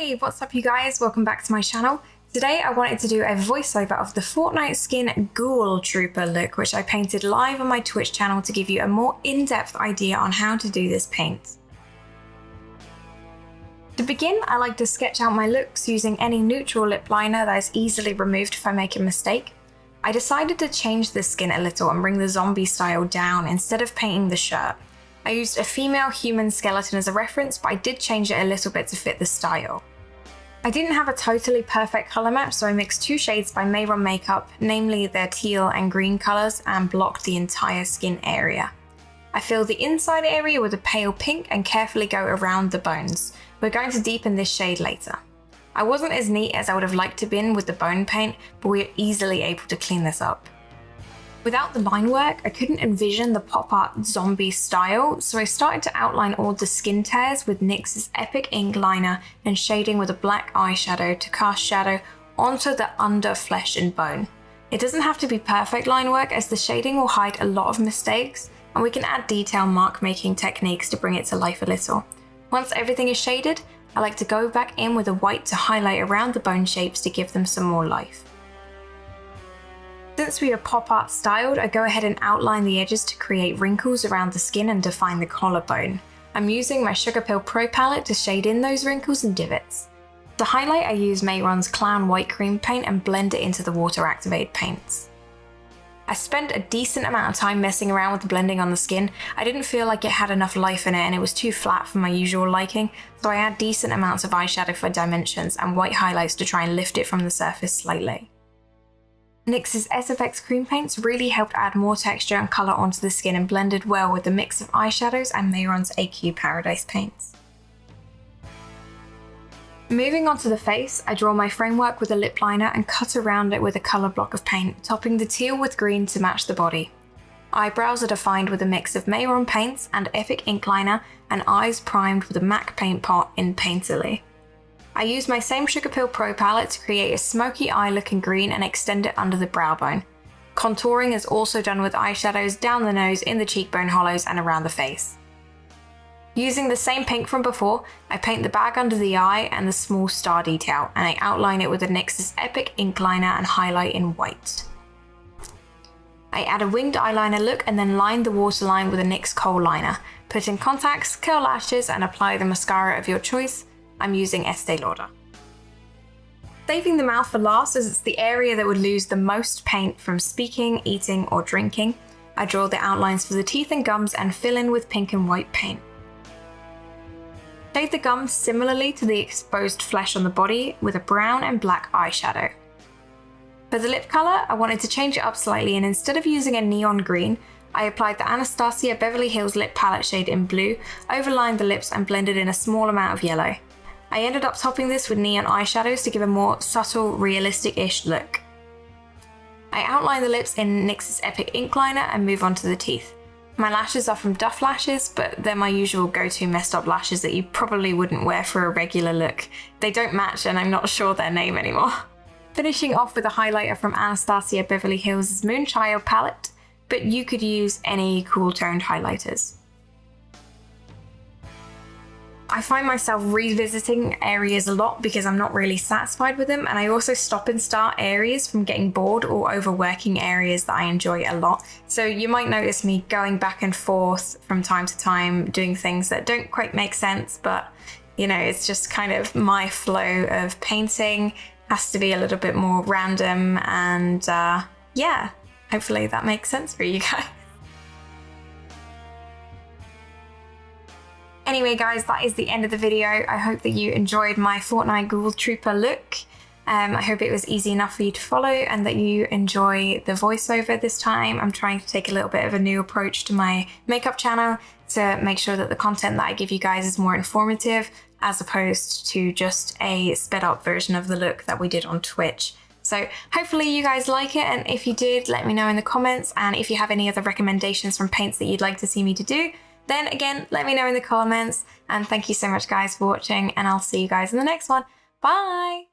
Hey, what's up you guys? Welcome back to my channel. Today I wanted to do a voiceover of the Fortnite skin Ghoul Trooper look, which I painted live on my Twitch channel to give you a more in-depth idea on how to do this paint. To begin, I like to sketch out my looks using any neutral lip liner that is easily removed if I make a mistake. I decided to change the skin a little and bring the zombie style down instead of painting the shirt. I used a female human skeleton as a reference, but I did change it a little bit to fit the style. I didn't have a totally perfect colour match, so I mixed two shades by Mayron Makeup, namely their teal and green colours, and blocked the entire skin area. I filled the inside area with a pale pink and carefully go around the bones. We're going to deepen this shade later. I wasn't as neat as I would have liked to been with the bone paint, but we are easily able to clean this up. Without the line work, I couldn't envision the pop art zombie style, so I started to outline all the skin tears with NYX's Epic ink liner and shading with a black eyeshadow to cast shadow onto the under flesh and bone. It doesn't have to be perfect line work, as the shading will hide a lot of mistakes, and we can add detail mark making techniques to bring it to life a little. Once everything is shaded, I like to go back in with a white to highlight around the bone shapes to give them some more life. Since we are pop art styled, I go ahead and outline the edges to create wrinkles around the skin and define the collarbone. I'm using my Sugar Pill Pro palette to shade in those wrinkles and divots. To highlight, I use Mayron's Clown White Cream paint and blend it into the water activated paints. I spent a decent amount of time messing around with the blending on the skin. I didn't feel like it had enough life in it and it was too flat for my usual liking, so I add decent amounts of eyeshadow for dimensions and white highlights to try and lift it from the surface slightly. NYX's SFX cream paints really helped add more texture and colour onto the skin and blended well with the mix of eyeshadows and Mayron's AQ Paradise paints. Moving on to the face, I draw my framework with a lip liner and cut around it with a colour block of paint, topping the teal with green to match the body. Eyebrows are defined with a mix of Mayron paints and Epic ink liner, and eyes primed with a MAC paint pot in Painterly. I use my same Sugar Pill Pro palette to create a smoky eye looking green and extend it under the brow bone. Contouring is also done with eyeshadows down the nose, in the cheekbone hollows and around the face. Using the same pink from before, I paint the bag under the eye and the small star detail, and I outline it with the NYX's Epic ink liner and highlight in white. I add a winged eyeliner look and then line the waterline with a NYX kohl liner. Put in contacts, curl lashes and apply the mascara of your choice. I'm using Estee Lauder. Saving the mouth for last, as it's the area that would lose the most paint from speaking, eating or drinking. I draw the outlines for the teeth and gums and fill in with pink and white paint. Shade the gums similarly to the exposed flesh on the body with a brown and black eyeshadow. For the lip colour, I wanted to change it up slightly, and instead of using a neon green, I applied the Anastasia Beverly Hills lip palette shade in blue, overlined the lips and blended in a small amount of yellow. I ended up topping this with neon eyeshadows to give a more subtle, realistic-ish look. I outline the lips in NYX's Epic ink liner and move on to the teeth. My lashes are from Duff Lashes, but they're my usual go-to messed up lashes that you probably wouldn't wear for a regular look. They don't match and I'm not sure their name anymore. Finishing off with a highlighter from Anastasia Beverly Hills' Moonchild palette, but you could use any cool toned highlighters. I find myself revisiting areas a lot because I'm not really satisfied with them, and I also stop and start areas from getting bored or overworking areas that I enjoy a lot. So you might notice me going back and forth from time to time, doing things that don't quite make sense, but you know, it's just kind of my flow of painting. Has to be a little bit more random, and yeah, hopefully that makes sense for you guys. Anyway guys, that is the end of the video. I hope that you enjoyed my Fortnite Ghoul Trooper look. I hope it was easy enough for you to follow and that you enjoy the voiceover this time. I'm trying to take a little bit of a new approach to my makeup channel to make sure that the content that I give you guys is more informative, as opposed to just a sped up version of the look that we did on Twitch. So hopefully you guys like it, and if you did, let me know in the comments, and if you have any other recommendations from paints that you'd like to see me to do, then again, let me know in the comments, and thank you so much guys for watching, and I'll see you guys in the next one. Bye!